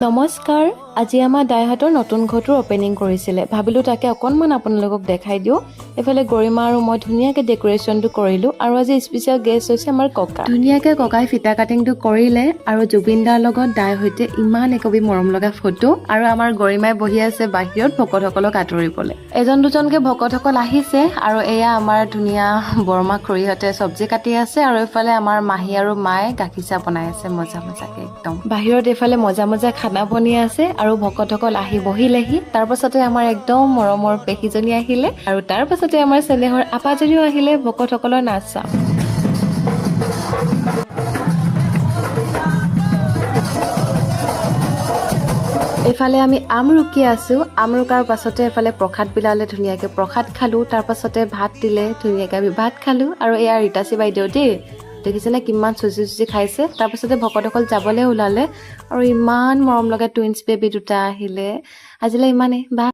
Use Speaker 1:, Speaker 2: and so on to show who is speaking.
Speaker 1: নমস্কাৰ আজি আমাৰ দাইহাতৰ নতুন ঘৰটোৰ ওপেনিং কৰিছিলে ভাবিলো তাকে অকনমান আপোনালোকক দেখাই দিও এফালে গৰিমা আৰু মই ধুনিয়াকে ডেকোৰেচনটো কৰিলো আৰু আজি স্পেশাল গেষ্ট হৈছে আমাৰ ককা ধুনিয়াকে ককাই ফিটা কাটিংটো কৰিলে আৰু জুবিনদাৰ লগত দাই হৈতে ইমান একবি মৰম লগা ফটো আৰু আমাৰ গৰিমাই বহি আছে বাহিৰত ভকতসকলক আতৰিবলৈ এজন দুজনকে ভকতসকল আহিছে আৰু এয়া আমাৰ ধুনিয়া বৰমা খুৰীহতে সবজি কাটি আছে আৰু এফালে আমাৰ মাহী আৰু মায়ে গাখীৰ চাহ বনাই আছে মজা মজাকে একদম বাহিৰত এফালে মজা মজা খানা বনি আছে আৰু ভকতসকল আহি বহিলেহি তাৰ পাছতে আমাৰ একদম মৰমৰ পেহিজনী আহিলে আৰু তাৰ পাছতে আমাৰ চেনেহৰ আপাজনীও আহিলে ভকতসকলৰ নাচ চাম এফালে আমি আমৰুকি আছো আমৰুকাৰ পাছতে এফালে প্ৰসাদ বিলালে ধুনিয়াকে প্ৰসাদ খালো তাৰ পাছতে ভাত দিলে ধুনিয়াকে আমি ভাত খালো আৰু এয়া ৰীতাসী বাইদেউ দেই দেখিছেনে কিমান চুচি চুচি খাইছে তাৰ পাছতে ভকতসকল যাবলৈ ওলালে আৰু ইমান মৰম লগা টুইনছ বেবি দুটা আহিলে আজিলৈ ইমানেই বা